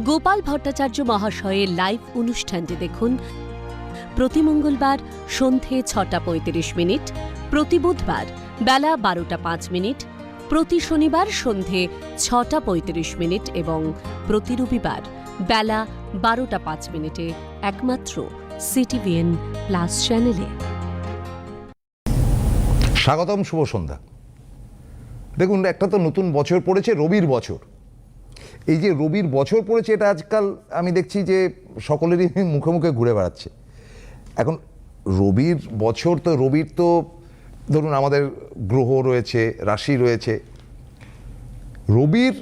গোপাল ভট্টাচার্য মহাশয়ের লাইভ অনুষ্ঠানটি দেখুন প্রতি মঙ্গলবার সন্ধে 6:35, প্রতি বুধবার বেলা 12:05, প্রতি শনিবার সন্ধে 6:35 এবং প্রতি রবিবার বেলা 12:05 একমাত্র সিটিভিএন প্লাস চ্যানেলে। স্বাগতম, শুভ সন্ধ্যা। দেখুন, একটা তো নতুন বছর পড়েছে, রবির বছর। এই যে রবির বছর পড়েছে, এটা আজকাল আমি দেখছি যে সকলেরই মুখে মুখে ঘুরে বেড়াচ্ছে। এখন রবির বছর, তো রবির তো ধরুন আমাদের গ্রহ রয়েছে, রাশি রয়েছে। রবির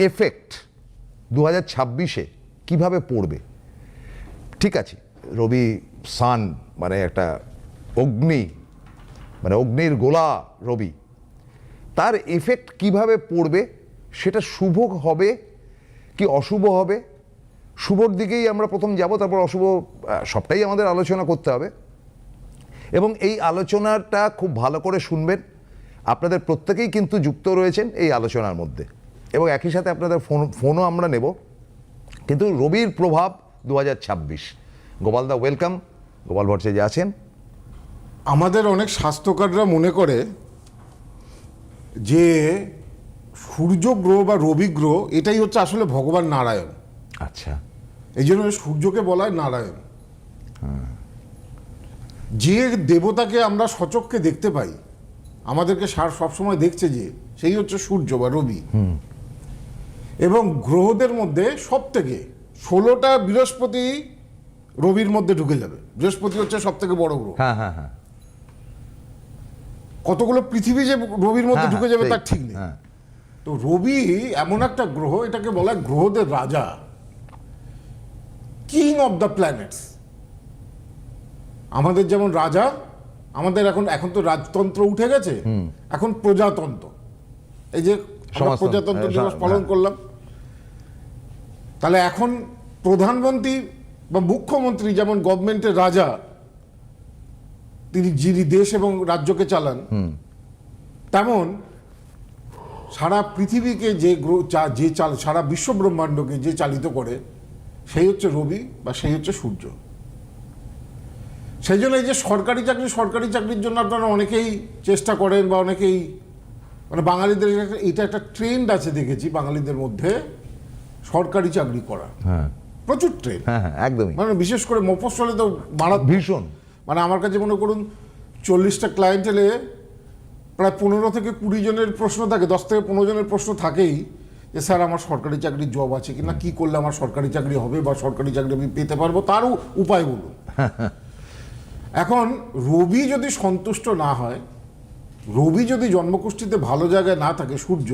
এফেক্ট 2026-এ কীভাবে পড়বে? ঠিক আছে, রবি সান মানে একটা অগ্নি, মানে অগ্নির গোলা রবি, তার এফেক্ট কিভাবে পড়বে, সেটা শুভ হবে কি অশুভ হবে? শুভর দিকেই আমরা প্রথম যাব, তারপর অশুভ, সবটাই আমাদের আলোচনা করতে হবে। এবং এই আলোচনাটা খুব ভালো করে শুনবেন। আপনাদের প্রত্যেকেই কিন্তু যুক্ত রয়েছেন এই আলোচনার মধ্যে, এবং একই সাথে আপনাদের ফোনও আমরা নেব। কিন্তু রবির প্রভাব 2026। গোপালদা, ওয়েলকাম। গোপাল ভট্টাচার্য আছেন। আমাদের অনেক স্বাস্থ্যকাররা মনে করে যে সূর্য গ্রহ বা রবি গ্রহ এটাই হচ্ছে আসলে ভগবান নারায়ণ। আচ্ছা, এই জন্য সূর্যকে বলা হয় নারায়ণ। যে দেবতাকে আমরা সচক্ষে দেখতে পাই, আমাদেরকে সবসময় দেখছে যে, সেই হচ্ছে সূর্য বা রবি। এবং গ্রহদের মধ্যে সব থেকে 16টা বৃহস্পতি রবির মধ্যে ঢুকে যাবে। বৃহস্পতি হচ্ছে সব থেকে বড় গ্রহ। হ্যাঁ হ্যাঁ হ্যাঁ। কতগুলো পৃথিবী যে রবির মধ্যে ঢুকে যাবে তার ঠিক নেই। হ্যাঁ। তো রবি এমন একটা গ্রহ, এটাকে বলা হয় গ্রহদের রাজা, কিং অফ দ্য প্ল্যানেটস। আমাদের যেমন রাজা, আমাদের এখন তো রাজতন্ত্র উঠে গেছে, এখন প্রজাতন্ত্র। এই যে আমরা প্রজাতন্ত্র দিবস পালন করলাম, তাহলে এখন প্রধানমন্ত্রী বা মুখ্যমন্ত্রী যেমন গভর্নমেন্টের রাজা, যিনি দেশ এবং রাজ্যকে চালান, তেমন সারা পৃথিবীকে সারা বিশ্ব ব্রহ্মাণ্ডকে যে চালিত করে, সেই হচ্ছে রবি বা সেই হচ্ছে সূর্য। সেই জন্য এই যে সরকারি চাকরির জন্য আপনারা অনেকেই চেষ্টা করেন, বা অনেকেই, মানে বাঙালিদের এটা একটা ট্রেন্ড আছে দেখেছি বাঙালিদের মধ্যে, সরকারি চাকরি করা। হ্যাঁ, প্রচুর ট্রেন্ড। হ্যাঁ হ্যাঁ, একদমই। মানে বিশেষ করে মফস্বলে তো মারাত্মক, ভীষণ। মানে আমার কাছে মনে করুন 40টা ক্লায়েন্ট এলে প্রায় 15 থেকে 20 জনের প্রশ্ন থাকে, 10 থেকে 15 জনের প্রশ্ন থাকেই যে স্যার আমার সরকারি চাকরির জব আছে কিনা, কি করলে আমার সরকারি চাকরি হবে বা সরকারি চাকরি আমি পেতে পারবো, তারও উপায় বলুন। এখন রবি যদি সন্তুষ্ট না হয়, রবি যদি জন্মকুষ্ঠিতে ভালো জায়গায় না থাকে সূর্য,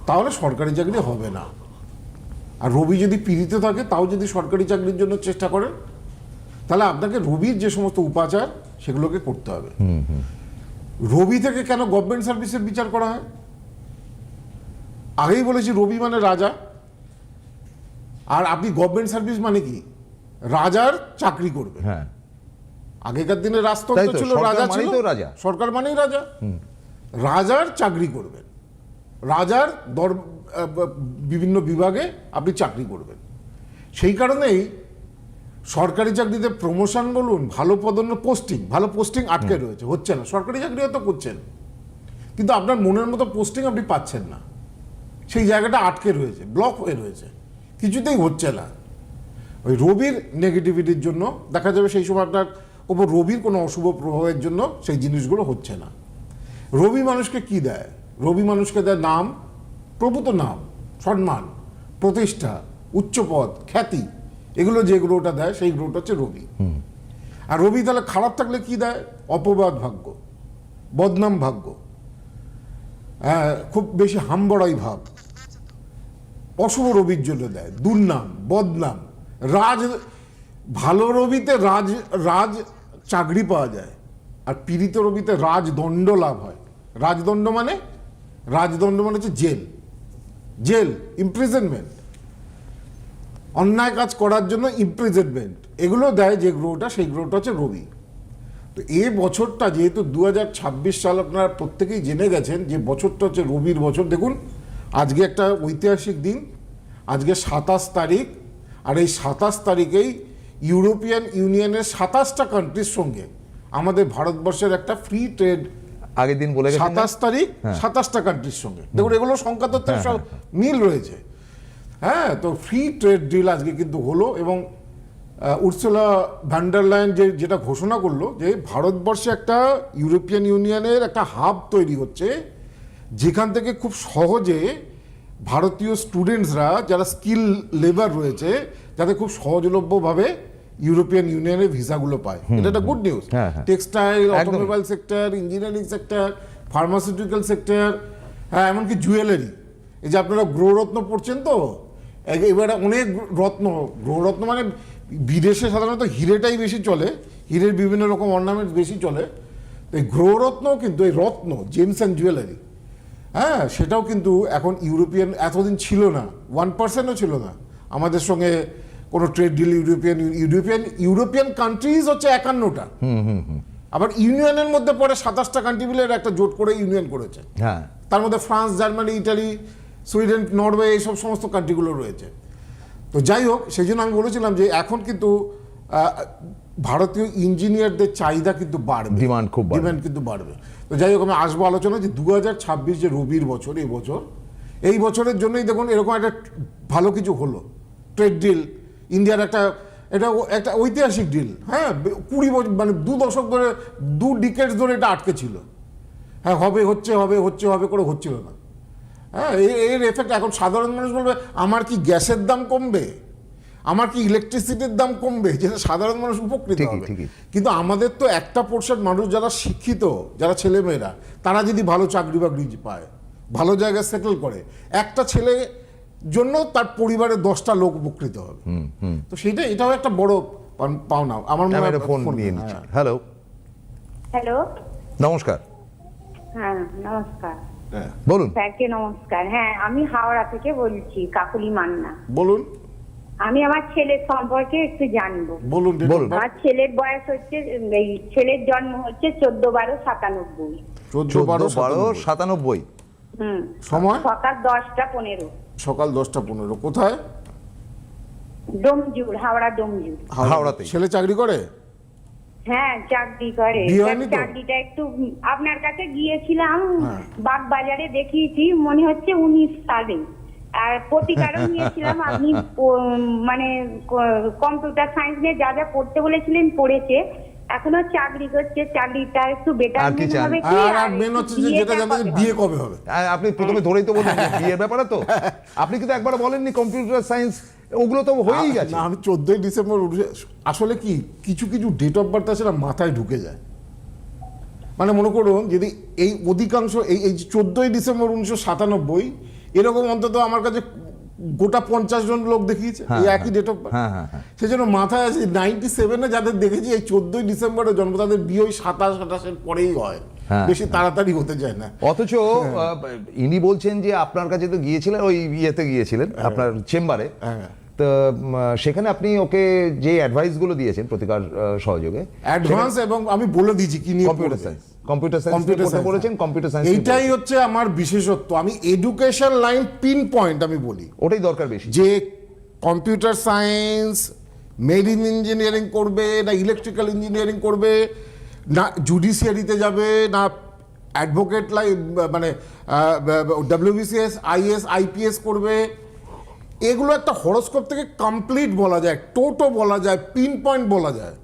তাহলে সরকারি চাকরি হবে না। আর রবি যদি পীড়িত থাকে, তাও যদি সরকারি চাকরির জন্য চেষ্টা করেন, তাহলে আপনাকে রবির যে সমস্ত উপাচার সেগুলোকে করতে হবে। রবি থেকে কেন গভর্নমেন্ট সার্ভিসের বিচার করা হয়? আগেই বলেছি, রবি মানে রাজা। আর আপনি গভর্নমেন্ট সার্ভিস মানে কি? রাজার চাকরি করবে। হ্যাঁ, আগেকার দিনে রাজতন্ত্র ছিল, রাজা ছিল, সরকার মানেই রাজা। রাজার চাকরি করবেন, রাজার বিভিন্ন বিভাগে আপনি চাকরি করবেন। সেই কারণেই সরকারি চাকরিতে প্রমোশন বলুন, ভালো পোস্টিং আটকে রয়েছে, হচ্ছে না। সরকারি চাকরি হয়তো করছেন, কিন্তু আপনার মনের মতো পোস্টিং আপনি পাচ্ছেন না। সেই জায়গাটা আটকে রয়েছে, ব্লক হয়ে রয়েছে, কিছুতেই হচ্ছে না। ওই রবির নেগেটিভিটির জন্য দেখা যাবে সেই সময় আপনার ওপর রবির কোনো অশুভ প্রভাবের জন্য সেই জিনিসগুলো হচ্ছে না। রবি মানুষকে কি দেয়? রবি মানুষকে দেয় নাম, প্রভূত নাম, সম্মান, প্রতিষ্ঠা, উচ্চপদ, খ্যাতি। এগুলো যে গ্রহটা দেয়, সেই গ্রহটা হচ্ছে রবি। আর রবি তাহলে খারাপ থাকলে কি দেয়? অপবাদ ভাগ্য, বদনাম ভাগ্য, খুব বেশি হামবড়াই ভাব, অশুভ রবির জন্য দেয়, দুর্নাম, বদনাম, ভালো রবিতে রাজ চাকরি পাওয়া যায়, আর পীড়িত রবিতে রাজদণ্ড লাভ হয়। রাজদণ্ড মানে হচ্ছে জেল, ইমপ্রিজনমেন্ট, অন্যায় কাজ করার জন্য ইমপ্রিজনমেন্ট, এগুলো দেয় যে গ্রহটা, সেই গ্রহটা হচ্ছে রবি। তো এই বছরটা যেহেতু 2026 সাল, আপনারা প্রত্যেকেই জেনে গেছেন যে বছরটা হচ্ছে রবির বছর। দেখুন, আজকে একটা ঐতিহাসিক দিন। আজকে 27 তারিখ, আর এই 27 তারিখেই ইউরোপিয়ান ইউনিয়নের 27টা কান্ট্রির সঙ্গে আমাদের ভারতবর্ষের একটা ফ্রি ট্রেড, আগের দিন বলে গেছেন 27 তারিখ 27টা কান্ট্রির সঙ্গে, দেখুন এগুলো সংখ্যা তত্ত্বের সব মিল রয়েছে। হ্যাঁ, তো ফ্রি ট্রেড ডিল আজকে কিন্তু হলো, এবং উর্সুলা ভ্যান ডার লায়েন যেটা ঘোষণা করলো যে ভারতবর্ষে একটা ইউরোপিয়ান ইউনিয়নের একটা হাব তৈরি হচ্ছে, যেখান থেকে খুব সহজে ভারতীয় স্টুডেন্টসরা যারা স্কিল লেবার রয়েছে যাতে খুব সহজলভ্যভাবে ইউরোপিয়ান ইউনিয়নের ভিসাগুলো পায়। এটা একটা good news. Textile, automobile sector, engineering sector, pharmaceutical sector, হ্যাঁ এমনকি জুয়েলারি। এই যে আপনারা গ্রহরত্ন পড়ছেন, তো এবারে অনেক রত্ন, গ্রহরত্ন মানে বিদেশে সাধারণত হিরেটাই বেশি চলে, হিরের বিভিন্ন রকম অর্নামেন্ট বেশি চলে, তো এই গ্রহরত্ন কিন্তু এই রত্ন জেমস অ্যান্ড জুয়েলারি, হ্যাঁ সেটাও কিন্তু এখন ইউরোপিয়ান, এতদিন ছিল না, 1%ও ছিল না আমাদের সঙ্গে কোনো ট্রেড ডিল। ইউরোপিয়ান কান্ট্রিজ হচ্ছে 51টা, আবার ইউনিয়নের মধ্যে পরে 27টা কান্ট্রি মিলে একটা জোট করে ইউনিয়ন করেছে। হ্যাঁ, তার মধ্যে France, Germany, Italy, Sweden, Norway, এইসব সমস্ত কান্ট্রিগুলো রয়েছে। তো যাই হোক, সেই জন্য আমি বলেছিলাম যে এখন কিন্তু ভারতীয় ইঞ্জিনিয়ারদের চাহিদা কিন্তু বাড়বে, ডিমান্ড কিন্তু বাড়বে। তো যাই হোক, আমি আসবো আলোচনা যে 2026 যে রবির বছর, এই বছরের জন্যই দেখুন এরকম একটা ভালো কিছু হলো, ট্রেড ডিল ইন্ডিয়ার এটা একটা ঐতিহাসিক ডিল। হ্যাঁ, 20 বছর মানে 2 দশক ধরে, 2 ডিকেডস ধরে এটা আটকে ছিল। হ্যাঁ, হবে করে হচ্ছিল না। হ্যাঁ, এর এফেক্ট এখন সাধারণ মানুষ বলবে আমার কি গ্যাসের দাম কমবে, আমার কি ইলেকট্রিসিটির দাম কমবে, যেটা সাধারণ মানুষ উপকৃত হবে। কিন্তু আমাদের তো একটা পোর্শন মানুষ যারা শিক্ষিত, যারা ছেলেমেয়েরা, তারা যদি ভালো চাকরি বাকরি পায়, ভালো জায়গায় সেটেল করে, একটা ছেলে জন্য তার পরিবারের 10টা লোক উপকৃত হবে। তো এটাও একটা বড় পাওনা। আমার মনে হয় ফোন নিয়ে নিচ্ছি। হ্যালো, নমস্কার। হ্যাঁ নমস্কার, বলুন। স্যারকে নমস্কার। হ্যাঁ, আমি হাওড়া থেকে বলছি, কাকুলি মান্না। বলুন। আমি আমার ছেলের সম্পর্কে একটু জানবো। বলুন। আমার ছেলের বয়স হচ্ছে, এই ছেলের জন্ম হচ্ছে 14/12/97। 14/12/97। সময় সকাল 10টা 15। সকাল 10টা 15। কোথায়? ডোমজুর, হাওড়া ডোমজুর। হাওড়াতে। ছেলে চাকরি করে? হ্যাঁ, চাকরি করে। চাকরিটা একটু আপনার কাছে গিয়েছিলাম, বাগবাজারে দেখিয়েছি, মনে হচ্ছে 19 সালে। আর প্রতিকারও নিয়েছিলাম। আপনি মানে কম্পিউটার সায়েন্স নিয়ে যা যা পড়তে বলেছিলেন পড়েছে, এখনো চাকরি করছে। চাকরিটা একটু বেটার হবে কি? আর মেন হচ্ছে যে যেটা জানতে বিয়ে কবে হবে। আপনি প্রথমে ধরেই তো বললেন বিয়ের ব্যাপারে, তো আপনি কিন্তু একবার বলেননি কম্পিউটার সায়েন্স, ওগুলো তো হয়েই গেছে। না, আমি 14ই ডিসেম্বর, আসলে কি কিছু ডেট অফ বার্থ আছে না, মাথায় ঢুকে যায়। মানে মনে করুন যদি এই অধিকাংশ এই 14ই ডিসেম্বর 1997, এরকম অন্তত আমার কাছে গোটা 50 জন লোক দেখিয়েছে এই একই ডেট অফ বার্থ। সেই জন্য মাথায় আছে 97-এ যাদের দেখেছি এই 14ই ডিসেম্বরের জন্ম, তাদের বিয়ে ওই 27-28-এর পরেই হয়, বেশি তাড়াতাড়ি হতে যায় না। অথচ ইনি বলছেন যে আপনার কাছে তো গিয়েছিলেন, ওই ইয়েতে গিয়েছিলেন আপনার চেম্বারে, তো সেখানে আপনি ওকে যে অ্যাডভাইস গুলো দিয়েছেন প্রতিকার সহযোগে, অ্যাডভান্স, এবং আমি বলে দিয়েছি কি নিয়ে কম্পিউটার সায়েন্স বলেছেন। কম্পিউটার সায়েন্স এইটাই হচ্ছে আমার বিশেষত্ব। আমি এডুকেশন লাইন পিন পয়েন্ট আমি বলি, ওটাই দরকার বেশি, যে কম্পিউটার সায়েন্স, মেরিন ইঞ্জিনিয়ারিং করবে না ইলেকট্রিক্যাল ইঞ্জিনিয়ারিং করবে, না জুডিশিয়ারিতে যাবে, না অ্যাডভোকেট মানে WBCS, IAS, IPS করবে। এগুলো একটা হরোস্কোপ থেকে কমপ্লিট বলা যায়, টোটো বলা যায়, পিন পয়েন্ট বলা যায়।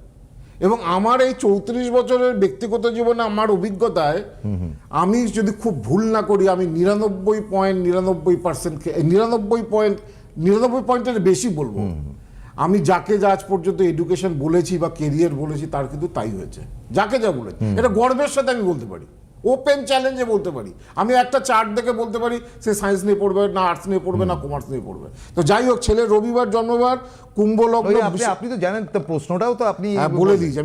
এবং আমার এই 34 বছরের ব্যক্তিগত জীবনে আমার অভিজ্ঞতায়, আমি যদি খুব ভুল না করি, আমি 99 পয়েন্টের বেশি বলবো, আমি যাকে যা আজ পর্যন্ত এডুকেশন বলেছি বা কেরিয়ার বলেছি, তার কিন্তু তাই হয়েছে। যাকে যা বলেছি, এটা গর্বের সাথে আমি বলতে পারি, ওপেন চ্যালেঞ্জে বলতে পারি। আমি একটা চার্ট দেখে বলতে পারি সে সায়েন্স নিয়ে পড়বে না, আর্টস নিয়ে পড়বে না, কমার্স নিয়ে পড়বে। তো যাই হোক, ছেলে রবিবার জন্মবার, কুম্ভ লগ্ন। আপনি তো জানেন, তো প্রশ্নটাও তো আপনি বলে দিয়েছি।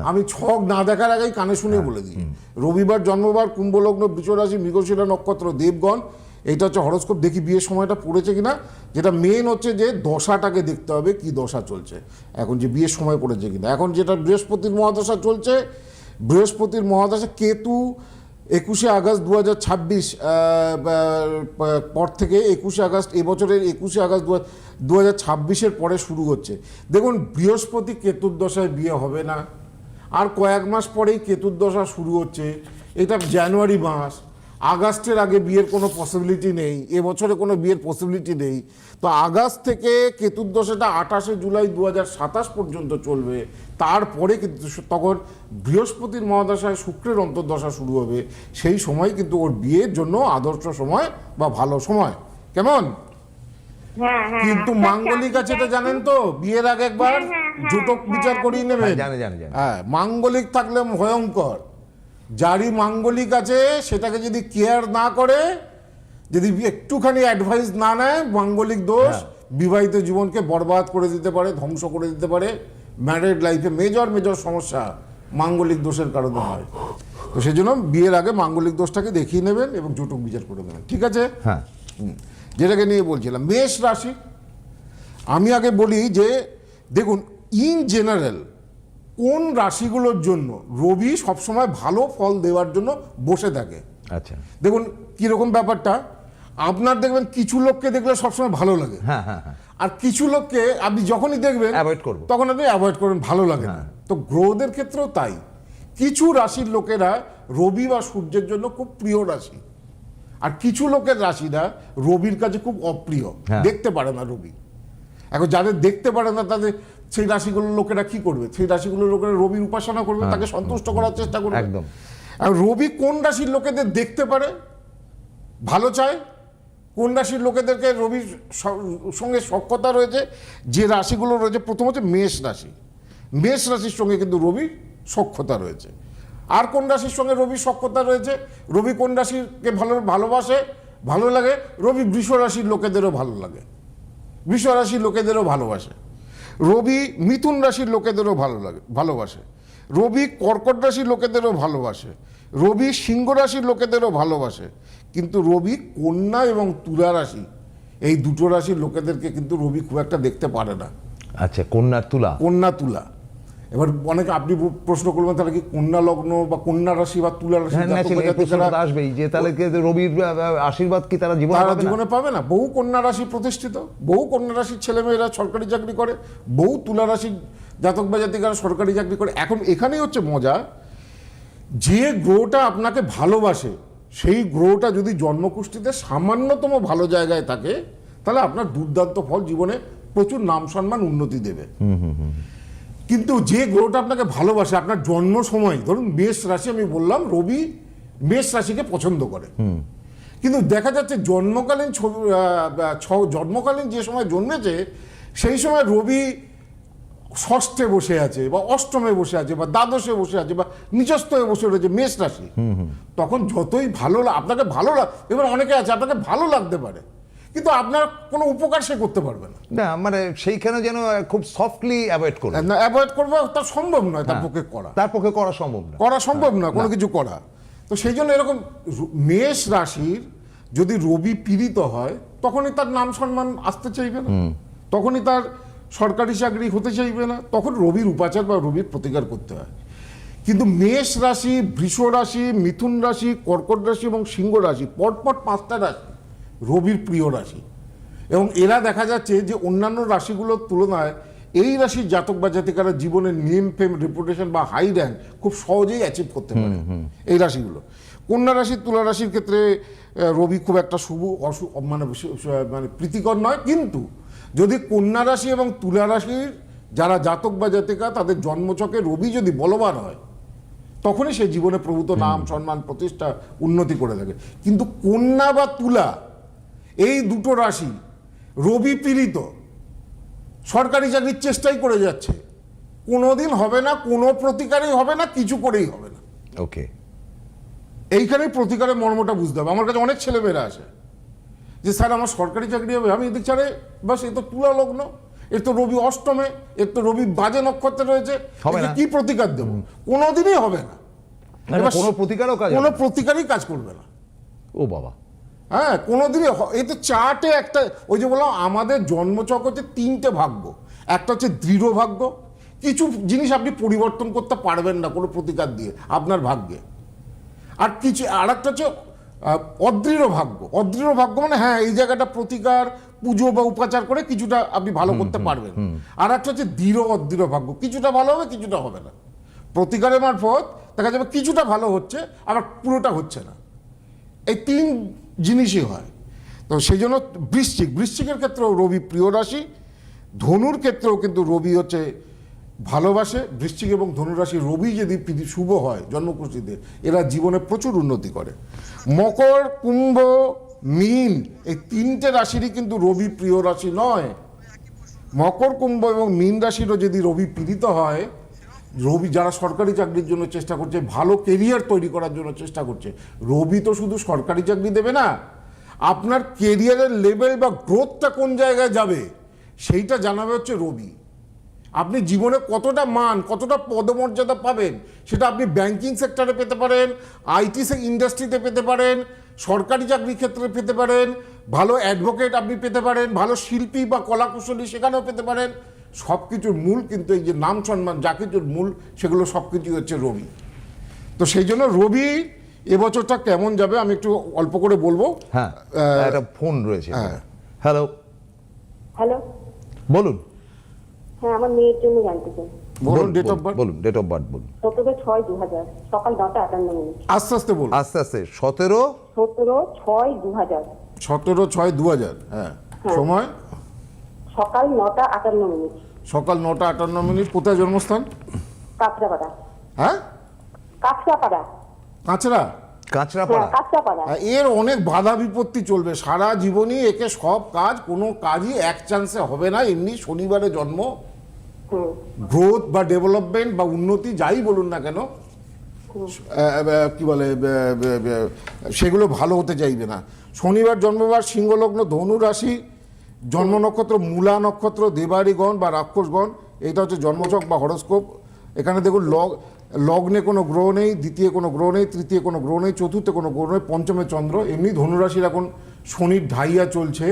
আমি ছক না দেখার আগেই কানে শুনে বলে দিই, রবিবার জন্মবার, কুম্ভ লগ্ন, বৃষ রাশি, মৃগশিরা নক্ষত্র, দেবগণ। এইটা হচ্ছে হরোস্কোপ। দেখি বিয়ের সময়টা পড়েছে কিনা। যেটা মেন হচ্ছে যে দশাটাকে দেখতে হবে, কি দশা চলছে এখন, যে বিয়ের সময় পড়েছে কিনা। এখন যেটা বৃহস্পতির মহাদশা চলছে, বৃহস্পতির মহাদশা কেতু 21শে আগস্ট 2026 পর থেকে 21শে আগস্ট, এবছরের 21শে আগস্ট 2026-এর পরে শুরু হচ্ছে। দেখুন, বৃহস্পতি কেতুর দশায় বিয়ে হবে না, আর কয়েক মাস পরেই কেতুর দশা শুরু হচ্ছে। এটা জানুয়ারি মাস, আগস্টের আগে বিয়ের কোনো পসিবিলিটি নেই, এবছরে কোনো বিয়ের পসিবিলিটি নেই। তো আগস্ট থেকে কেতুর দশাটা 28শে জুলাই 2027 পর্যন্ত চলবে। তারপরে কিন্তু তখন বৃহস্পতির মহাদশায় শুক্রের অন্তর্দশা শুরু হবে। সেই সময় কিন্তু ওর বিয়ের জন্য আদর্শ সময় বা ভালো সময়। কেমন? হ্যাঁ, হ্যাঁ। কিন্তু মাঙ্গলিক আছে, এটা জানেন তো, বিয়ের আগে একবার জুটক বিচার করিয়ে নেবেন। জানে। হ্যাঁ, মাঙ্গলিক থাকলে ভয়ঙ্কর। যারই মাঙ্গলিক আছে সেটাকে যদি কেয়ার না করে, যদি একটুখানি অ্যাডভাইস না নেয়, মাঙ্গলিক দোষ বিবাহিত জীবনকে বরবাদ করে দিতে পারে, ধ্বংস করে দিতে পারে। ম্যারিড লাইফে মেজর সমস্যা মাঙ্গলিক দোষের কারণে হয়। তো সেই জন্য বিয়ের আগে মাঙ্গলিক দোষটাকে দেখিয়ে নেবেন এবং জটক বিচার করে নেবেন। ঠিক আছে? হ্যাঁ। যেটাকে নিয়ে বলছিলাম, মেষ রাশি। আমি আগে বলি যে দেখুন, ইন জেনারেল কোন রাশিগুলোর জন্য রবি সবসময় ভালো ফল দেওয়ার জন্য বসে থাকে। আচ্ছা, দেখুন কীরকম ব্যাপারটা। আপনার দেখবেন কিছু লোককে দেখলে সবসময় ভালো লাগে, হ্যাঁ, আর কিছু লোককে আপনি যখনই দেখবেন অ্যাভয়েড করব, তখন আপনি অ্যাভয়েড করবেন, ভালো লাগে না। তো গ্রহদের ক্ষেত্রেও তাই। কিছু রাশির লোকেরা রবি বা সূর্যের জন্য খুব প্রিয় রাশি, আর কিছু লোকের রাশিরা রবির কাছে খুব অপ্রিয়, দেখতে পারে না রবি। এখন যাদের দেখতে পারে না তাদের সেই রাশিগুলোর লোকেরা কি করবে? সেই রাশিগুলোর লোকেরা রবির উপাসনা করবে, তাকে সন্তুষ্ট করার চেষ্টা করবে। একদম। রবি কোন রাশির লোকেদের দেখতে পারে, ভালো চায়, কোন রাশির লোকেদেরকে রবির সঙ্গে সখ্যতা রয়েছে, যে রাশিগুলো রয়েছে, প্রথম হচ্ছে মেষ রাশি। মেষ রাশির সঙ্গে কিন্তু রবির সখ্যতা রয়েছে। আর কোন রাশির সঙ্গে রবির সখ্যতা রয়েছে? রবি কোন রাশিকে ভালোবাসে, ভালো লাগে? রবি বৃষ রাশির লোকেদেরও ভালো লাগে, বৃষ রাশির লোকেদেরও ভালোবাসে। রবি মিথুন রাশির লোকেদেরও ভালোবাসে। রবি কর্কট রাশির লোকেদেরও ভালোবাসে। রবি সিংহ রাশির লোকেদেরও ভালোবাসে। কিন্তু রবি কন্যা এবং তুলা রাশি, এই দুটো রাশির লোকেদেরকে কিন্তু রবি খুব একটা দেখতে পারে না। আচ্ছা, কন্যা তুলা। এবার অনেকে আপনি প্রশ্ন করবেন, তাহলে কি কন্যা লগ্ন বা কন্যা রাশি বা তুলা রাশি আসবেই যে তাহলে রবির আশীর্বাদ কি তারা জীবনে পাবে না? বহু কন্যা রাশি প্রতিষ্ঠিত, বহু কন্যা রাশির ছেলেমেয়েরা সরকারি চাকরি করে, বহু তুলা রাশির জাতক বা জাতিকারা সরকারি চাকরি করে। এখন এখানেই হচ্ছে মজা, যে গ্রহটা আপনাকে ভালোবাসে সেই গ্রহটা যদি জন্মকুষ্ঠিতে সামান্যতম ভালো জায়গায় থাকে, তাহলে আপনার দুর্দান্ত ফল, জীবনে প্রচুর নাম সম্মান উন্নতি দেবে। কিন্তু যে গ্রহটা আপনাকে ভালোবাসে, আপনার জন্ম সময়, ধরুন মেষ রাশি, আমি বললাম রবি মেষ রাশিকে পছন্দ করে, কিন্তু দেখা যাচ্ছে জন্মকালীন যে সময় জন্মেছে সেই সময় রবি ষষ্ঠে বসে আছে বা অষ্টমে বসে আছে বা দ্বাদশে বসে আছে বা নিচস্থ হয়ে বসে রয়েছে মেষ রাশি। তখন যতই আপনাকে ভালো এবার অনেকে আছে আপনাকে ভালো লাগতে পারে, কিন্তু আপনার কোনো উপকার সে করতে পারবে না। না, মানে সেইখানে যেন খুব সফটলি অ্যাভয়েড করবে, না অ্যাভয়েড করবে, তার সম্ভব নয়, তার পক্ষে করা সম্ভব না কোনো কিছু করা। তো সেই জন্য এরকম মেষ রাশির যদি রবি পীড়িত হয়, তখনই তার নাম সম্মান আসতে চাইবে না, তখনই তার সরকারি চাকরি হতে চাইবে না, তখন রবির উপাচার বা রবির প্রতিকার করতে হয়। কিন্তু মেষ রাশি, বৃষ রাশি, মিথুন রাশি, কর্কট রাশি এবং সিংহ রাশি, পরপর 5টা রাশি রবির প্রিয় রাশি। এবং এরা দেখা যাচ্ছে যে অন্যান্য রাশিগুলোর তুলনায় এই রাশির জাতক বা জাতিকারা জীবনের নেম ফেম রেপুটেশন বা হাই র্যাঙ্ক খুব সহজেই অ্যাচিভ করতে পারে এই রাশিগুলো। কন্যা রাশি, তুলা রাশির ক্ষেত্রে রবি খুব একটা মানে প্রীতিকর নয়। কিন্তু যদি কন্যা রাশি এবং তুলা রাশির যারা জাতক বা জাতিকা, তাদের জন্মছকে রবি যদি বলবান হয়, তখনই সে জীবনে প্রভূত নাম সম্মান প্রতিষ্ঠা উন্নতি করে থাকে। কিন্তু কন্যা বা তুলা এই দুটো রাশি রবি পীড়িত, সরকারি চাকরির চেষ্টাই করে যাচ্ছে, কোনোদিন হবে না, কোনো প্রতিকারই হবে না, কিছু করেই হবে না। ওকে, এইখানেই প্রতিকারের মর্মটা বুঝতে হবে। আমার কাছে অনেক ছেলেমেয়েরা আসে যে স্যার আমার সরকারি চাকরি হবে। আমি দেখছি আরে বাস, এ তো তুলা লগ্ন, এর তো রবি অষ্টমে, এর তো রবি বাজে নক্ষত্রে রয়েছে, কি প্রতিকার দেবো? কোনোদিনই হবে না, কোনো প্রতিকারই কাজ করবে না। ও বাবা, হ্যাঁ, কোনোদিনই। এই তো চার্টে একটা, ওই যে বললাম আমাদের জন্মচক হচ্ছে 3টে ভাগ্য। একটা হচ্ছে দৃঢ় ভাগ্য, কিছু জিনিস আপনি পরিবর্তন করতে পারবেন না কোনো প্রতিকার দিয়ে আপনার ভাগ্যে। আর কিছু আর একটা হচ্ছে অদৃঢ় ভাগ্য। অদৃঢ় ভাগ্য মানে হ্যাঁ এই জায়গাটা প্রতিকার পুজো বা উপাচার করে কিছুটা আপনি ভালো করতে পারবেন। আর একটা হচ্ছে দৃঢ় অদৃঢ় ভাগ্য, কিছুটা ভালো হবে কিছুটা হবে না। প্রতিকারের মারফত দেখা যাবে কিছুটা ভালো হচ্ছে আবার পুরোটা হচ্ছে না, এই তিন জিনিসই হয়। তো সেই জন্য বৃশ্চিকের ক্ষেত্রেও রবি প্রিয় রাশি, ধনুর ক্ষেত্রেও কিন্তু রবি হচ্ছে ভালোবাসে। বৃশ্চিক এবং ধনুরাশি রবি যদি শুভ হয় জন্মকুষ্ঠিতে, এরা জীবনে প্রচুর উন্নতি করে। মকর, কুম্ভ, মীন এই তিনটে রাশিরই কিন্তু রবি প্রিয় রাশি নয়। মকর, কুম্ভ এবং মীন রাশিরও যদি রবি পীড়িত হয়, রবি যারা সরকারি চাকরির জন্য চেষ্টা করছে, ভালো কেরিয়ার তৈরি করার জন্য চেষ্টা করছে, রবি তো শুধু সরকারি চাকরি দেবে না, আপনার কেরিয়ারের লেভেল বা গ্রোথটা কোন জায়গায় যাবে সেইটা জানাবে হচ্ছে রবি। আপনি জীবনে কতটা মান, কতটা পদমর্যাদা পাবেন সেটা আপনি ব্যাংকিং সেক্টরে পেতে পারেন, আইটি ইন্ডাস্ট্রিতে পেতে পারেন, সরকারি চাকরির ক্ষেত্রে পেতে পারেন, ভালো অ্যাডভোকেট আপনি পেতে পারেন, ভালো শিল্পী বা কলাকুশলী সেখানেও পেতে পারেন। সব কিছুর মূল কিন্তু এই যে নাম সম্মান যা কিছুর মূল, সেগুলো সব কিছুই হচ্ছে রবি। তো সেই জন্য রবি এবছরটা কেমন যাবে আমি একটু অল্প করে বলবো। হ্যাঁ, একটা ফোন রয়েছে। হ্যাঁ। হ্যালো, হ্যালো, বলুন। হ্যাঁ আমার মেয়ের জন্য জানতে চাই। বলুন ডেট অফ বার্থ। বলুন ডেট অফ বার্থ বলুন। 17/6/2000 সকাল 9:58। আস্তে আস্তে বলুন। আস্তে আস্তে। 17/6/2000 17/6/2000। হ্যাঁ, সময় সকাল 9:58। সকাল 9:58। কোথায় জন্মস্থান? কাঁচরাপাড়া। হ্যাঁ, কাঁচরাপাড়া। কাঁচরা। কাঁচরাপাড়া। কাঁচরাপাড়া। এর অনেক বাধা বিপত্তি চলবে সারা জীবনই, একে সব কাজ কোনো কাজই এক চান্সে হবে না। এমনি শনিবারে জন্ম, গ্রোথ বা ডেভেলপমেন্ট বা উন্নতি যাই বলুন না কেন, কি বলে সেগুলো ভালো হতে চাইবে না। শনিবার জন্মবার, সিংহলগ্ন, ধনু রাশি, জন্ম নক্ষত্র মূলা নক্ষত্র, দেবাড়িগণ বা রাক্ষসগণ। এটা হচ্ছে জন্মছক বা হরোস্কোপ। এখানে দেখুন লগ্নে কোনো গ্রহ নেই, দ্বিতীয় কোনো গ্রহ নেই, তৃতীয় কোনো গ্রহ নেই, চতুর্থে কোনো গ্রহ নেই, পঞ্চমে চন্দ্র। এমনি ধনুরাশির এখন শনির ঢাইয়া চলছে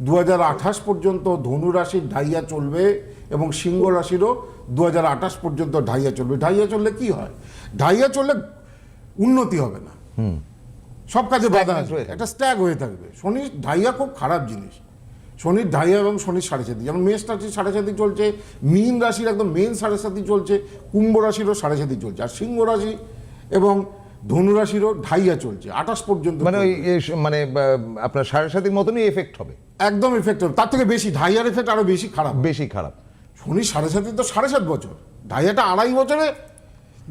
2028 পর্যন্ত। ধনুরাশির ঢাইয়া চলবে এবং সিংহ রাশিরও 2028 পর্যন্ত ঢাইয়া চলবে। ঢাইয়া চললে কি হয়? ঢাইয়া চললে উন্নতি হবে না, সব কাজে বাধা আসবে, একটা স্ট্যাগ হয়ে থাকবে। শনির ঢাইয়া খুব খারাপ জিনিস। শনির ঢাইয়া এবং শনির 7.5, যেমন মেষ রাশির 7.5 চলছে, মীন রাশির একদম মেন 7.5 চলছে, কুম্ভ রাশিরও 7.5 চলছে, আর সিংহ রাশি এবং ধনু রাশিরও ঢাইয়া চলছে 28 পর্যন্ত। মানে ওই মানে আপনার 7.5 মতনই এফেক্ট হবে, একদম এফেক্ট হবে, তার থেকে বেশি ঢাইয়ার এফেক্ট আরো বেশি খারাপ। শনির 7.5 তো 7.5 বছর, ঢাইয়াটা 2.5 বছরে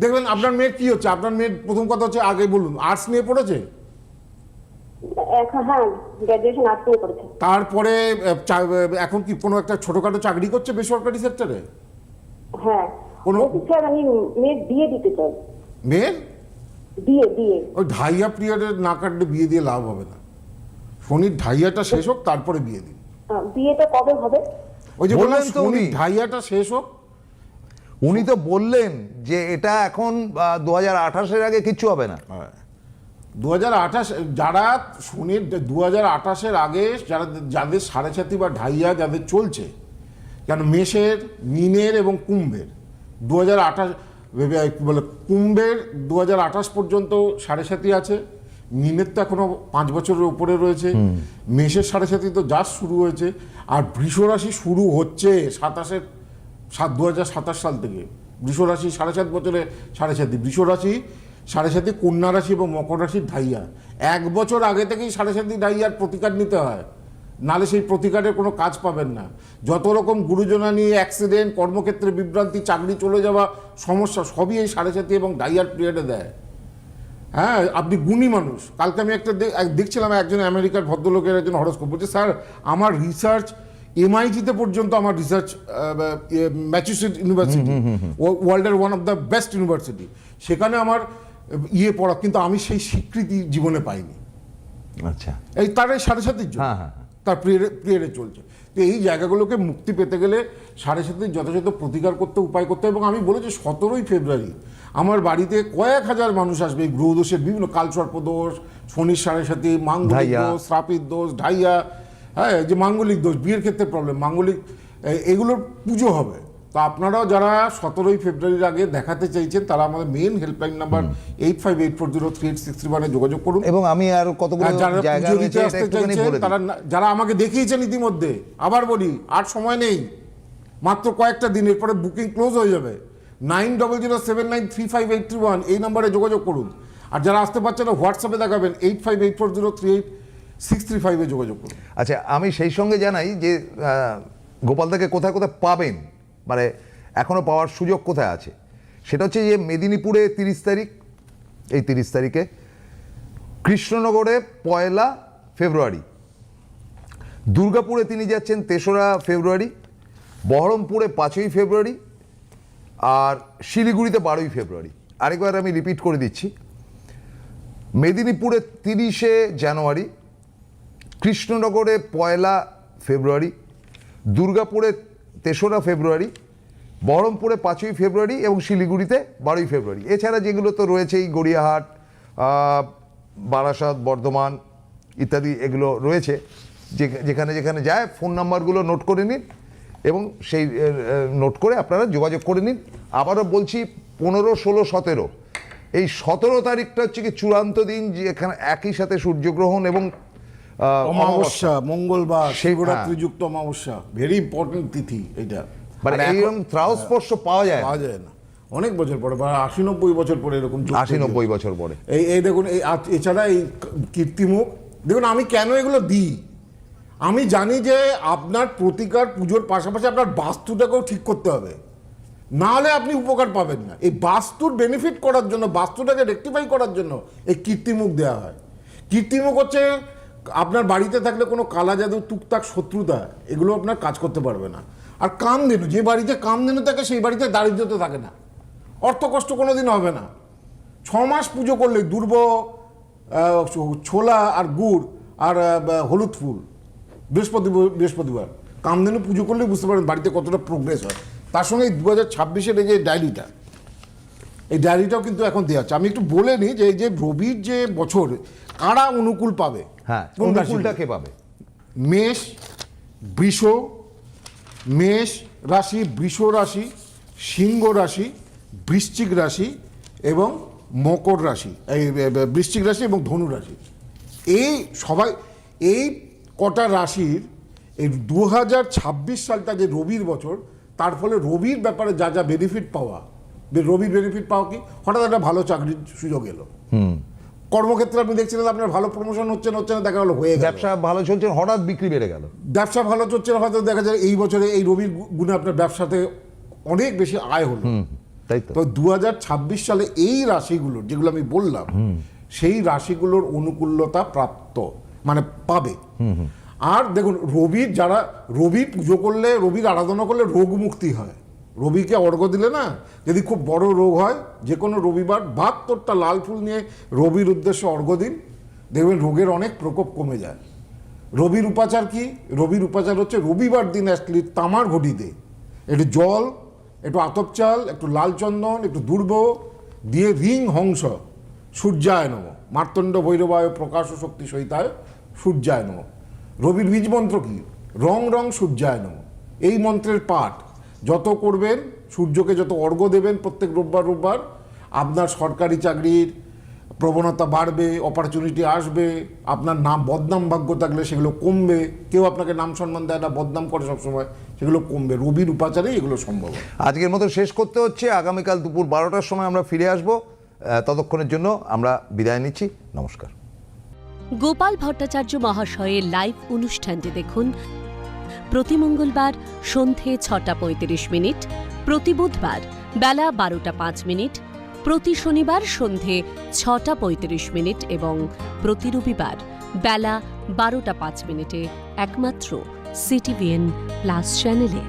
দেখবেন। আপনার মেয়ের কি হচ্ছে? আপনার মেয়ের প্রথম কথা হচ্ছে, আগে বলুন, আর্টস নিয়ে পড়েছে? হ্যাঁ, গ্র্যাজুয়েশন আর্টস নিয়ে করেছে। তারপরে এখন কি কোনো একটা ছোটখাটো চাকরি করছে বেসরকারি সেক্টরে? হ্যাঁ, কোনো স্যার আমি মেয়ের বিয়ে দিতে চাই। মেয়ের বিয়ে ওই ঢাইয়া পিরিয়ডে না কাটলে বিয়ে দিয়ে লাভ হবে না। শনির ঢাইয়াটা শেষ হোক তারপরে বিয়ে দিন। বিয়েটা কবে হবে? ওই যে বললেন শনির ঢাইয়াটা শেষ হোক। উনি তো বললেন যে এটা এখন 2028-এর আগে কিচ্ছু হবে না। 2028 যারা শনির 2028-এর আগে যাদের 7.5 বা ঢাইয়া যাদের চলছে, কেন মেষের, মীনের এবং কুম্ভের 2028 কি বলে, কুম্ভের 2028 পর্যন্ত 7.5 আছে, মীনের তো এখনো 5 বছরের উপরে রয়েছে, মেষের 7.5 তো জাস্ট শুরু হয়েছে, আর বৃষ রাশি শুরু হচ্ছে 2027 সাল থেকে। বৃষ রাশি 7.5 বছরে 7.5, বৃষ রাশি 7.5, কন্যা রাশি এবং মকর রাশির ঢাইয়া 1 বছর আগে থেকেই 7.5 ঢাইয়ার প্রতিকার নিতে হয়, নালে সেই প্রতিকারের কোনো কাজ পাবেন না। যত রকম গুরুজনা নিয়ে অ্যাক্সিডেন্ট, কর্মক্ষেত্রে বিভ্রান্তি, চাকরি চলে যাওয়া, সমস্যা সবই এই 7.5 এবং ঢাইয়ার পিরিয়ডে দেয়। হ্যাঁ, আপনি গুণী মানুষ। কালকে আমি একটা দেখছিলাম, একজন আমেরিকার ভদ্রলোকের একজন হরস্কোপ বলছে, স্যার আমার রিসার্চ MIT-তে পর্যন্ত, আমার রিসার্চ ম্যাসাচুসেটস ইউনিভার্সিটি, ওয়ার্ল্ডের one of the best university, সেখানে আমার পড়া, কিন্তু আমি সেই স্বীকৃতি জীবনে পাইনি। আচ্ছা, এই তার এই 7.5 জন্য তার পিরিয়ডে চলছে। তো এই জায়গাগুলোকে মুক্তি পেতে গেলে 7.5 যথাযথ প্রতিকার করতে, উপায় করতে। এবং আমি বলেছি 17ই ফেব্রুয়ারি আমার বাড়িতে কয়েক হাজার মানুষ আসবে। গ্রহদোষের বিভিন্ন, কালসর্পদোষ, শনির 7.5, মাঙ্গলিক দোষ, শ্রাপিত দোষ, ঢাইয়া, হ্যাঁ, যে মাঙ্গলিক দোষ, বিয়ের ক্ষেত্রে প্রবলেম, মাঙ্গলিক, এগুলোর পুজো হবে। তো আপনারাও যারা 17ই ফেব্রুয়ারির আগে দেখাতে চাইছেন তারা আমাদের মেইন হেল্পলাইন নাম্বার 8584038631 যোগাযোগ করুন। এবং আমি আর কতগুলো আর যারা জায়গা পুজো রয়েছে দিতে এটা আসতে একটুখানি চাইছেন, বলে দিই। যারা আমাকে দেখিয়েছেন ইতিমধ্যে, আবার বলি আর সময় নেই, মাত্র কয়েকটা দিন, এরপরে বুকিং ক্লোজ হয়ে যাবে। 9007935831 এই নাম্বারে যোগাযোগ করুন। আর যারা আসতে পারছেন না হোয়াটসঅ্যাপে দেখাবেন 8584038635 যোগাযোগ করুন। আচ্ছা, আমি সেই সঙ্গে জানাই যে গোপালদাকে কোথায় কোথায় পাবেন, মানে এখনো পাওয়ার সুযোগ কোথায় আছে, সেটা হচ্ছে যে মেদিনীপুরে 30 তারিখ, এই 30 তারিখে, কৃষ্ণনগরে 1 ফেব্রুয়ারি, দুর্গাপুরে তিনি যাচ্ছেন 3রা ফেব্রুয়ারি, বহরমপুরে 5ই ফেব্রুয়ারি, আর শিলিগুড়িতে 12ই ফেব্রুয়ারি। আরেকবার আমি রিপিট করে দিচ্ছি, মেদিনীপুরে 30শে জানুয়ারি, কৃষ্ণনগরে 1 ফেব্রুয়ারি, দুর্গাপুরে 3রা ফেব্রুয়ারি, বহরমপুরে 5ই ফেব্রুয়ারি এবং শিলিগুড়িতে 12ই ফেব্রুয়ারি। এছাড়া যেগুলো তো রয়েছেই, গড়িয়াহাট, বারাসাত, বর্ধমান ইত্যাদি এগুলো রয়েছে। যেখানে যেখানে যায় ফোন নাম্বারগুলো নোট করে নিন এবং সেই নোট করে আপনারা যোগাযোগ করে নিন। আবারও বলছি, 15, 16, 17, এই 17 তারিখটা হচ্ছে কি চূড়ান্ত দিন, যেখানে একই সাথে সূর্যগ্রহণ এবং অমাবস্যা, মঙ্গলবার, সেই- শিবরাত্রি যুক্ত অমাবস্যা, ভেরি ইম্পর্টেন্ট তিথি এটা। মানে এইরকম ত্রাসস্পর্শ পাওয়া যায় না। পাওয়া যায় না অনেক বছর পরে, 80-90 বছর পরে এরকম যোগ 80-90 বছর পরে। এই দেখুন, এছাড়া এই কীর্তিমুখ দেখুন, আমি কেন এগুলো দিই, আমি জানি যে আপনার প্রতিকার পুজোর পাশাপাশি আপনার বাস্তুটাকেও ঠিক করতে হবে, না হলে আপনি উপকার পাবেন না। এই বাস্তুর বেনিফিট করার জন্য, বাস্তুটাকে রেকটিফাই করার জন্য এই কীর্তিমুখ দেওয়া হয়। কীর্তিমুখ হচ্ছে আপনার বাড়িতে থাকলে কোনো কালা জাদু, টুকটাক শত্রুতা, এগুলো আপনার কাজ করতে পারবে না। আর কামধেনু, যে বাড়িতে কামধেনু থাকে সেই বাড়িতে দারিদ্রতা থাকে না, অর্থ কষ্ট কোনোদিন হবে না। 6 মাস পুজো করলে দুর্ব ছোলা আর গুড় আর হলুদ ফুল, বৃহস্পতিবার কামধেনু পুজো করলে বুঝতে পারেন বাড়িতে কতটা প্রোগ্রেস হয়। তার সঙ্গে 2026-এর এই যে ডায়েরিটা, এই ডায়েরিটাও কিন্তু এখন দেওয়া হচ্ছে। আমি একটু বলে নিই যে এই যে রবির যে বছর কারা অনুকূল পাবে, হ্যাঁ, কোন অনুকূলটা রাশি? কে পাবে? মেষ, বৃষ, মেষ রাশি, বৃষ রাশি, সিংহ রাশি, বৃশ্চিক রাশি এবং মকর রাশি, এই বৃশ্চিক রাশি এবং ধনু রাশি। এই সবাই, এই কটা রাশির এই 2026 সালটা যে রবির বছর, তার ফলে রবির ব্যাপারে যা যা বেনিফিট পাওয়া, রবির বেনিফিট পাওয়া কি, হঠাৎ একটা ভালো চাকরির সুযোগ এলো, কর্মক্ষেত্রে আপনি দেখছিলেন আপনার ভালো প্রমোশন হচ্ছে না, দেখা গেলো হয়ে গেল, ব্যবসা ভালো চলছে, হঠাৎ বিক্রি বেড়ে গেল, ব্যবসা ভালো চলছে না, হয়তো দেখা যায় এই বছরে এই রবির গুণে আপনার ব্যবসাতে অনেক বেশি আয় হলো। তাই তো। তো 2026 সালে এই রাশিগুলোর, যেগুলো আমি বললাম, সেই রাশিগুলোর অনুকূলতা প্রাপ্ত, মানে পাবে। আর দেখুন, রবির যারা রবি পুজো করলে, রবির আরাধনা করলে রোগ মুক্তি হয়। রবিকে অর্ঘ্য দিলে না, যদি খুব বড় রোগ হয়, যে কোনো রবিবার 72টা লাল ফুল নিয়ে রবির উদ্দেশ্যে অর্ঘ্য দিন, দেখবেন রোগের অনেক প্রকোপ কমে যায়। রবির উপাচার কি? রবির উপাচার হচ্ছে রবিবার দিন অ্যাটলি তামার ঘটিতে একটু জল, একটু আতপ চাল, একটু লাল চন্দন, একটু দুর্ব দিয়ে রিং হংস সূর্যায় নম, মার্তণ্ড ভৈরবায় প্রকাশ শক্তি সহিতায় সূর্যায় নম। রবির বীজ মন্ত্র কি? রং রং সূর্যায় নম। এই মন্ত্রের পাঠ যত করবেন, সূর্যকে যত অর্ঘ্য দেবেন প্রত্যেক রোববার, আপনার সরকারি চাকরির প্রবণতা বাড়বে, অপরচুনিটি আসবে, আপনার নাম বদনাম ভাগ্য থাকলে সেগুলো কমবে, কেউ আপনাকে নাম সম্মান দেয় না, বদনাম করে সবসময়, সেগুলো কমবে। রবির উপাচারেই এগুলো সম্ভব। আজকের মতো শেষ করতে হচ্ছে। আগামীকাল দুপুর 12টার সময় আমরা ফিরে আসব। ততক্ষণের জন্য আমরা বিদায় নিচ্ছি। নমস্কার। গোপাল ভট্টাচার্য মহাশয়ের লাইভ অনুষ্ঠানটি দেখুন প্রতি মঙ্গলবার সন্ধে 6:35, প্রতি বুধবার বেলা 12:05, প্রতি শনিবার সন্ধে 6:35 এবং প্রতি রবিবার বেলা 12:05 একমাত্র CTVN+ চ্যানেলে।